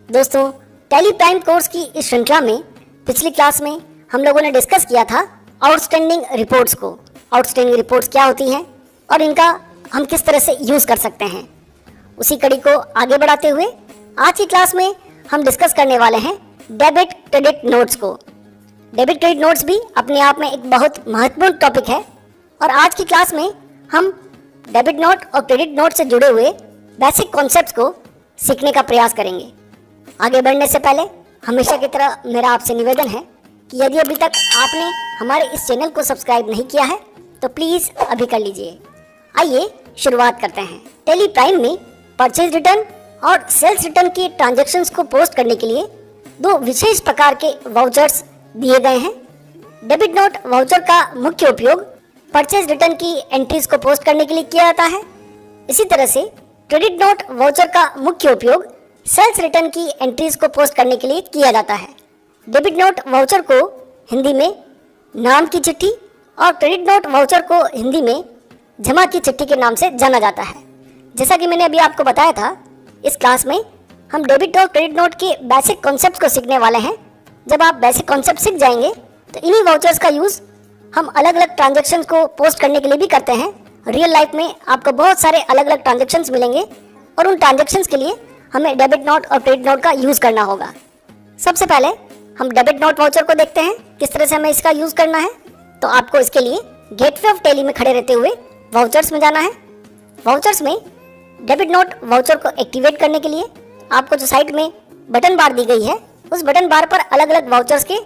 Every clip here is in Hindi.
दोस्तों, टैली प्राइम कोर्स की इस श्रृंखला में पिछली क्लास में हम लोगों ने डिस्कस किया था आउटस्टैंडिंग रिपोर्ट्स को। आउटस्टैंडिंग रिपोर्ट्स क्या होती हैं और इनका हम किस तरह से यूज़ कर सकते हैं। उसी कड़ी को आगे बढ़ाते हुए आज की क्लास में हम डिस्कस करने वाले हैं डेबिट क्रेडिट नोट्स को। डेबिट क्रेडिट नोट्स भी अपने आप में एक बहुत महत्वपूर्ण टॉपिक है और आज की क्लास में हम डेबिट नोट और क्रेडिट नोट से जुड़े हुए बेसिक कॉन्सेप्ट्स को सीखने का प्रयास करेंगे। आगे बढ़ने से पहले हमेशा की तरह मेरा आपसे निवेदन है कि यदि अभी तक आपने हमारे इस चैनल को सब्सक्राइब नहीं किया है तो प्लीज़ अभी कर लीजिए। आइए शुरुआत करते हैं। टैली प्राइम में परचेज रिटर्न और सेल्स रिटर्न की ट्रांजैक्शंस को पोस्ट करने के लिए दो विशेष प्रकार के वाउचर्स दिए गए हैं। डेबिट नोट वाउचर का मुख्य उपयोग परचेज रिटर्न की एंट्रीज को पोस्ट करने के लिए किया जाता है। इसी तरह से क्रेडिट नोट वाउचर का मुख्य उपयोग सेल्स रिटर्न की एंट्रीज को पोस्ट करने के लिए किया जाता है। डेबिट नोट वाउचर को हिंदी में नाम की चिट्ठी और क्रेडिट नोट वाउचर को हिंदी में जमा की चिट्ठी के नाम से जाना जाता है। जैसा कि मैंने अभी आपको बताया था, इस क्लास में हम डेबिट और क्रेडिट नोट के बेसिक कॉन्सेप्ट को सीखने वाले हैं। जब आप बेसिक कॉन्सेप्ट सीख जाएंगे तो इन्हीं वाउचर्स का यूज़ हम अलग अलग ट्रांजैक्शंस को पोस्ट करने के लिए भी करते हैं। रियल लाइफ में आपको बहुत सारे अलग अलग ट्रांजैक्शंस मिलेंगे और उन ट्रांजैक्शंस के लिए हमें डेबिट नोट और क्रेडिट नोट का यूज़ करना होगा। सबसे पहले हम डेबिट नोट वाउचर को देखते हैं किस तरह से हमें इसका यूज़ करना है। तो आपको इसके लिए गेटवे ऑफ टैली में खड़े रहते हुए वाउचर्स में जाना है। वाउचर्स में डेबिट नोट वाउचर को एक्टिवेट करने के लिए आपको जो साइड में बटन बार दी गई है उस बटन बार पर अलग अलग वाउचर्स के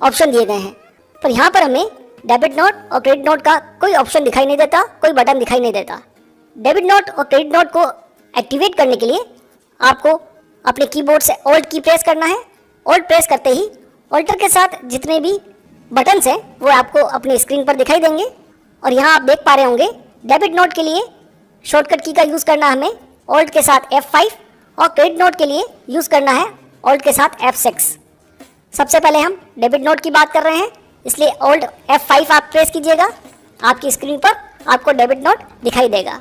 ऑप्शन दिए गए हैं, पर यहाँ पर हमें डेबिट नोट और क्रेडिट नोट का कोई ऑप्शन दिखाई नहीं देता, कोई बटन दिखाई नहीं देता। डेबिट नोट और क्रेडिट नोट को एक्टिवेट करने के लिए आपको अपने कीबोर्ड से ऑल्ट की प्रेस करना है। ऑल्ट प्रेस करते ही ऑल्टर के साथ जितने भी बटन्स हैं वो आपको अपनी स्क्रीन पर दिखाई देंगे और यहाँ आप देख पा रहे होंगे डेबिट नोट के लिए शॉर्टकट की का यूज़ करना है हमें ऑल्ट के साथ F5 और क्रेडिट नोट के लिए यूज़ करना है ऑल्ट के साथ F6। सबसे पहले हम डेबिट नोट की बात कर रहे हैं, इसलिए ऑल्ट F5 आप प्रेस कीजिएगा। आपकी स्क्रीन पर आपको डेबिट नोट दिखाई देगा।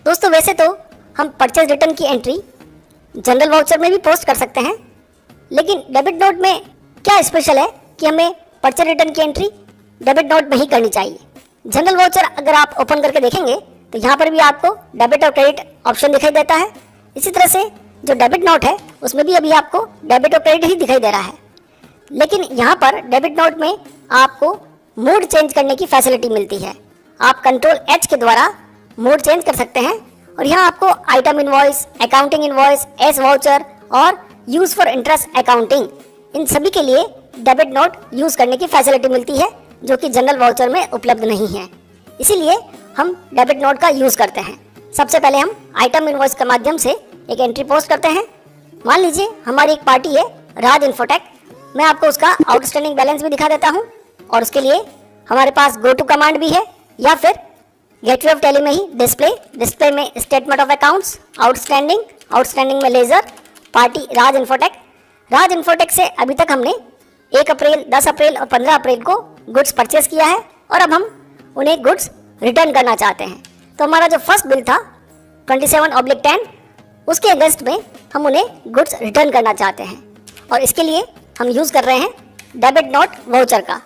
दोस्तों, वैसे तो हम परचेज रिटर्न की एंट्री जनरल वाउचर में भी पोस्ट कर सकते हैं, लेकिन डेबिट नोट में क्या स्पेशल है कि हमें परचेज रिटर्न की एंट्री डेबिट नोट में ही करनी चाहिए। जनरल वाउचर अगर आप ओपन करके देखेंगे तो यहाँ पर भी आपको डेबिट और क्रेडिट ऑप्शन दिखाई देता है। इसी तरह से जो डेबिट नोट है उसमें भी अभी आपको डेबिट और क्रेडिट ही दिखाई दे रहा है, लेकिन यहाँ पर डेबिट नोट में आपको मोड चेंज करने की फैसिलिटी मिलती है। आप कंट्रोल H के द्वारा मोड चेंज कर सकते हैं और यहाँ आपको item invoice, accounting invoice, S voucher और यूज़ फॉर इंटरेस्ट अकाउंटिंग, इन सभी के लिए डेबिट नोट यूज़ करने की फैसिलिटी मिलती है जो कि जनरल वाउचर में उपलब्ध नहीं है। इसीलिए हम डेबिट नोट का यूज़ करते हैं। सबसे पहले हम आइटम इनवॉइस के माध्यम से एक एंट्री पोस्ट करते हैं। मान लीजिए हमारी एक पार्टी है राज इन्फोटेक। मैं आपको उसका आउटस्टैंडिंग बैलेंस भी दिखा देता हूं और उसके लिए हमारे पास गो टू कमांड भी है या फिर गेटवे ऑफ टैली में ही डिस्प्ले में स्टेटमेंट ऑफ अकाउंट्स, आउटस्टैंडिंग में लेजर, पार्टी राज इन्फोटेक से अभी तक हमने 1 अप्रैल, 10 अप्रैल और 15 अप्रैल को गुड्स परचेस किया है और अब हम उन्हें गुड्स रिटर्न करना चाहते हैं। तो हमारा जो फर्स्ट बिल था 27/10 उसके अगेंस्ट में हम उन्हें गुड्स रिटर्न करना चाहते हैं और इसके लिए हम यूज़ कर रहे हैं डेबिट नोट वाउचर का।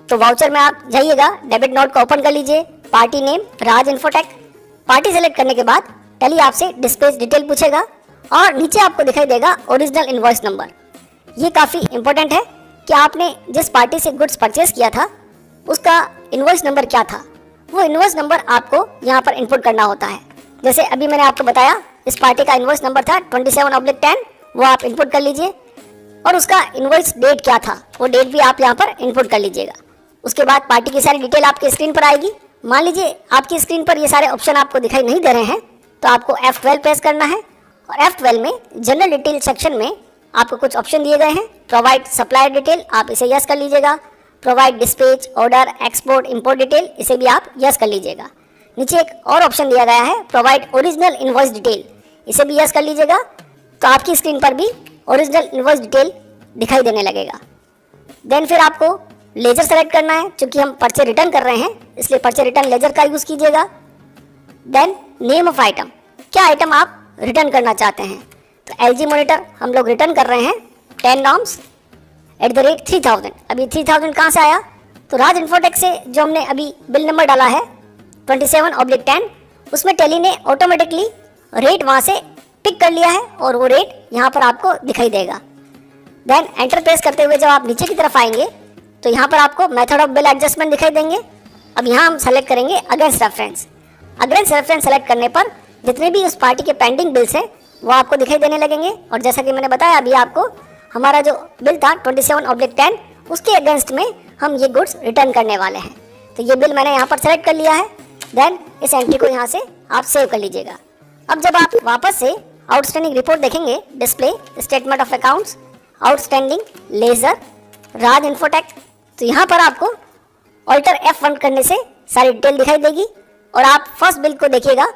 तो वाउचर में आप जाइएगा, डेबिट नोट को ओपन कर लीजिए, पार्टी नेम राज इन्फोटेक, पार्टी सेलेक्ट करने के बाद टैली आपसे डिस्पैच डिटेल पूछेगा और नीचे आपको दिखाई देगा ओरिजिनल इनवॉइस नंबर। ये काफ़ी इंपॉर्टेंट है कि आपने जिस पार्टी से गुड्स परचेस किया था उसका इनवॉइस नंबर क्या था, वो इनवॉइस नंबर आपको यहाँ पर इनपुट करना होता है। जैसे अभी मैंने आपको बताया इस पार्टी का इनवॉइस नंबर था 27/10, वो आप इनपुट कर लीजिए और उसका इनवॉइस डेट क्या था वो डेट भी आप यहाँ पर इनपुट कर लीजिएगा। उसके बाद पार्टी की सारी डिटेल आपकी स्क्रीन पर आएगी। मान लीजिए आपकी स्क्रीन पर ये सारे ऑप्शन आपको दिखाई नहीं दे रहे हैं तो आपको F12 प्रेस करना है और F12 में जनरल डिटेल सेक्शन में आपको कुछ ऑप्शन दिए गए हैं। प्रोवाइड सप्लायर डिटेल, आप इसे यस कर लीजिएगा। Provide dispatch, order, export, import detail, इसे भी आप यस कर लीजिएगा। नीचे एक और ऑप्शन दिया गया है प्रोवाइड ओरिजिनल इनवॉइस डिटेल, इसे भी यस कर लीजिएगा। तो आपकी स्क्रीन पर भी ओरिजिनल इनवॉइस डिटेल दिखाई देने लगेगा। देन फिर आपको लेजर सेलेक्ट करना है, क्योंकि हम पर्चे रिटर्न कर रहे हैं इसलिए पर्चे रिटर्न लेजर का यूज़ कीजिएगा। देन नेम ऑफ आइटम, क्या आइटम आप रिटर्न करना चाहते हैं। तो LG मॉनिटर हम लोग रिटर्न कर रहे हैं 10 नॉर्म्स एट द रेट 3000। अभी 3000 कहाँ से आया? तो राज इन्फोटेक से जो हमने अभी बिल नंबर डाला है 27/10, उसमें टेली ने ऑटोमेटिकली रेट वहाँ से पिक कर लिया है और वो रेट यहाँ पर आपको दिखाई देगा। देन एंटर प्रेस करते हुए जब आप नीचे की तरफ आएंगे तो यहाँ पर आपको मेथड ऑफ बिल एडजस्टमेंट दिखाई देंगे। अब यहाँ हम सेलेक्ट करेंगे against reference. Against reference select करने पर जितने भी उस पार्टी के पेंडिंग बिल्स हैं वो आपको दिखाई देने लगेंगे। और जैसा कि मैंने बताया अभी आपको, हमारा जो बिल था 27/10 उसके अगेंस्ट में हम ये गुड्स रिटर्न करने वाले हैं। तो ये बिल मैंने यहाँ पर सेलेक्ट कर लिया है। देन इस एंट्री को यहाँ से आप सेव कर लीजिएगा। अब जब आप वापस से आउटस्टैंडिंग रिपोर्ट देखेंगे, display statement of accounts, outstanding, ledger, Raj Infotech, तो यहाँ पर आपको ऑल्टर F1 करने से सारी डिटेल दिखाई देगी। और आप फर्स्ट बिल को देखिएगा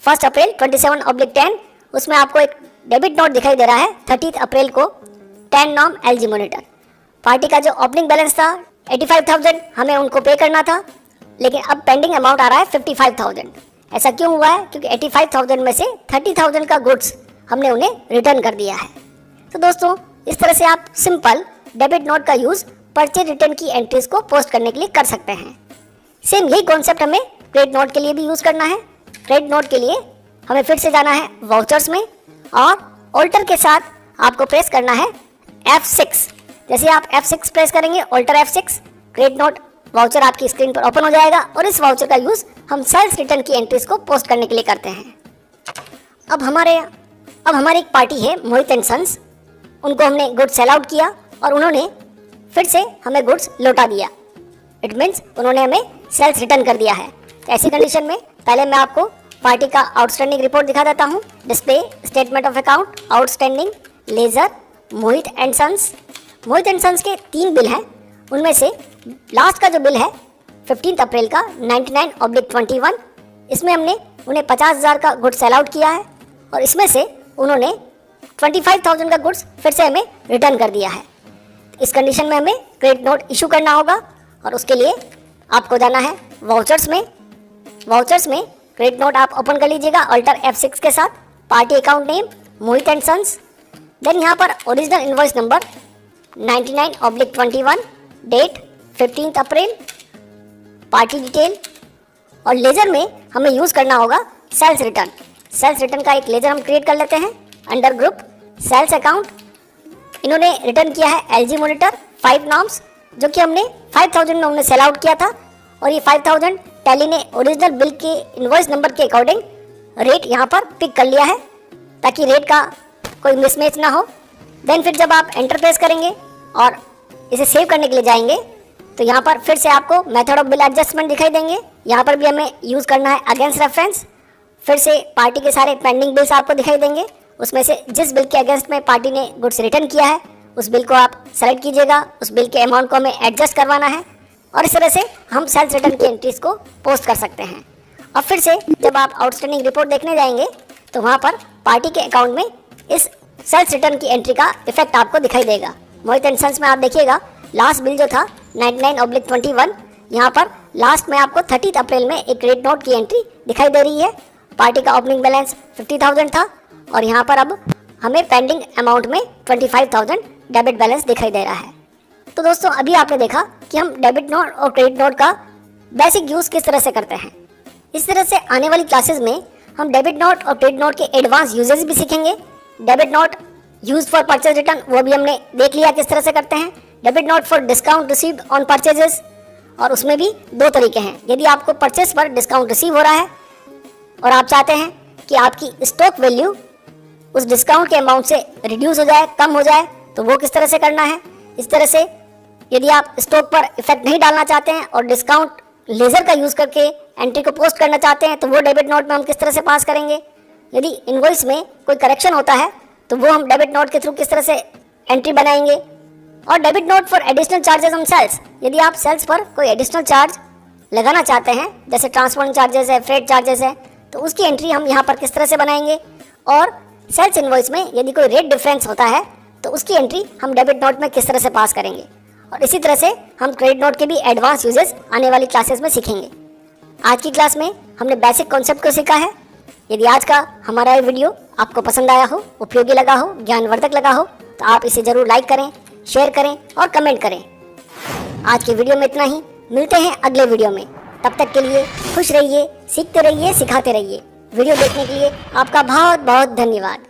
1 अप्रैल 27/10, उसमें आपको एक डेबिट नोट दिखाई दे रहा है 30 अप्रैल को 10 नॉर्म LG मॉनिटर। पार्टी का जो ओपनिंग बैलेंस था 85,000 हमें उनको पे करना था, लेकिन अब पेंडिंग अमाउंट आ रहा है 55,000। ऐसा क्यों हुआ है? क्योंकि 85,000 में से 30,000 का गुड्स हमने उन्हें रिटर्न कर दिया है। तो दोस्तों, इस तरह से आप सिंपल डेबिट नोट का यूज़ परचेज रिटर्न की एंट्रीज को पोस्ट करने के लिए कर सकते हैं। सेम यही कॉन्सेप्ट हमें क्रेडिट नोट के लिए भी यूज़ करना है। क्रेडिट नोट के लिए हमें फिर से जाना है वाउचर्स में और ऑल्टर के साथ आपको प्रेस करना है F6। जैसे आप F6 प्रेस करेंगे, alter F6, credit note voucher आपकी स्क्रीन पर ओपन हो जाएगा और इस वाउचर का यूज़ हम सेल्स रिटर्न की एंट्रीज को पोस्ट करने के लिए करते हैं। अब हमारी एक पार्टी है मोहित एंड सन्स, उनको हमने गुड्स सेल आउट किया और उन्होंने फिर से हमें गुड्स लौटा दिया। इट मीन्स उन्होंने हमें सेल्स रिटर्न कर दिया है। तो ऐसी कंडीशन में पहले मैं आपको पार्टी का आउटस्टैंडिंग रिपोर्ट दिखा देता हूँ। Display statement of account, outstanding, ledger, Mohit and sons. Mohit and sons के 3 बिल हैं, उनमें से लास्ट का जो बिल है 15 अप्रैल का 99/21, इसमें हमने उन्हें 50,000 का गुड्स सेल आउट किया है और इसमें से उन्होंने 25,000 का गुड्स फिर से हमें रिटर्न कर दिया है। इस कंडीशन में हमें क्रेडिट नोट इशू करना होगा और उसके लिए आपको जाना है वाउचर्स में। वाउचर्स में क्रेडिट नोट आप ओपन कर लीजिएगा ऑल्टर F6 के साथ, party account name Mohit and sons. Then यहाँ पर original invoice number 99/21, date 15 April, party detail और लेजर में हमें यूज़ करना होगा सेल्स रिटर्न। सेल्स रिटर्न का एक लेजर हम क्रिएट कर लेते हैं अंडर ग्रुप सेल्स अकाउंट। इन्होंने रिटर्न किया है LG मॉनिटर 5 नॉर्म्स, जो कि हमने 5,000 में उन्हें सेल आउट किया था और ये 5,000 टैली ने ओरिजिनल बिल के इनवॉइस नंबर के अकॉर्डिंग रेट यहाँ पर पिक कर लिया है ताकि रेट का कोई मिसमैच ना हो। देन फिर जब आप एंटर प्रेस करेंगे और इसे सेव करने के लिए जाएंगे तो यहाँ पर फिर से आपको मेथड ऑफ बिल एडजस्टमेंट दिखाई देंगे। यहाँ पर भी हमें यूज़ करना है अगेंस्ट रेफरेंस। फिर से पार्टी के सारे पेंडिंग बिल्स आपको दिखाई देंगे, उसमें से जिस बिल के अगेंस्ट में पार्टी ने गुड्स रिटर्न किया है उस बिल को आप सेलेक्ट कीजिएगा। उस बिल के अमाउंट को हमें एडजस्ट करवाना है और इस तरह से हम सेल्स रिटर्न की एंट्रीज को पोस्ट कर सकते हैं। अब फिर से जब आप आउटस्टैंडिंग रिपोर्ट देखने जाएंगे तो वहाँ पर पार्टी के अकाउंट में इस सेल्स रिटर्न की एंट्री का इफेक्ट आपको दिखाई देगा। मोहित एंड सन्स में आप देखिएगा लास्ट बिल जो था 99/21, यहाँ पर लास्ट में आपको 30 अप्रैल में एक क्रेडिट नोट की एंट्री दिखाई दे रही है। पार्टी का ओपनिंग बैलेंस 50,000 था और यहाँ पर अब हमें पेंडिंग अमाउंट में 25,000 डेबिट बैलेंस दिखाई दे रहा है। तो दोस्तों, अभी आपने देखा कि हम डेबिट नोट और क्रेडिट नोट का बेसिक यूज़ किस तरह से करते हैं। इस तरह से आने वाली क्लासेस में हम डेबिट नोट और क्रेडिट नोट के एडवांस यूजेस भी सीखेंगे। Debit note use for purchase return वो भी हमने देख लिया किस तरह से करते हैं। Debit note for discount received on purchases, और उसमें भी 2 तरीके हैं। यदि आपको परचेस पर डिस्काउंट रिसीव हो रहा है और आप चाहते हैं कि आपकी स्टॉक वैल्यू उस डिस्काउंट के अमाउंट से रिड्यूस हो जाए, कम हो जाए, तो वो किस तरह से करना है। इस तरह से यदि आप स्टॉक पर इफेक्ट नहीं डालना चाहते हैं और डिस्काउंट लेजर का यूज़ करके एंट्री को पोस्ट करना चाहते हैं तो वो डेबिट नोट में हम किस तरह से पास करेंगे। यदि इनवॉइस में कोई करेक्शन होता है तो वो हम डेबिट नोट के थ्रू किस तरह से एंट्री बनाएंगे। और debit note for additional charges on sales, यदि आप सेल्स पर कोई एडिशनल चार्ज लगाना चाहते हैं जैसे ट्रांसपोर्ट चार्जेस है, फ्रेट चार्जेस है, तो उसकी एंट्री हम यहाँ पर किस तरह से बनाएंगे। और सेल्स इनवॉइस में यदि कोई रेट डिफरेंस होता है तो उसकी एंट्री हम डेबिट नोट में किस तरह से पास करेंगे। और इसी तरह से हम क्रेडिट नोट के भी एडवांस यूजेस आने वाली क्लासेस में सीखेंगे। आज की क्लास में हमने बेसिक कॉन्सेप्ट को सीखा है। यदि आज का हमारा ये वीडियो आपको पसंद आया हो, उपयोगी लगा हो, ज्ञानवर्धक लगा हो तो आप इसे जरूर लाइक करें, शेयर करें और कमेंट करें। आज की वीडियो में इतना ही। मिलते हैं अगले वीडियो में। तब तक के लिए खुश रहिए, सीखते रहिए, सिखाते रहिए। वीडियो देखने के लिए आपका बहुत बहुत धन्यवाद।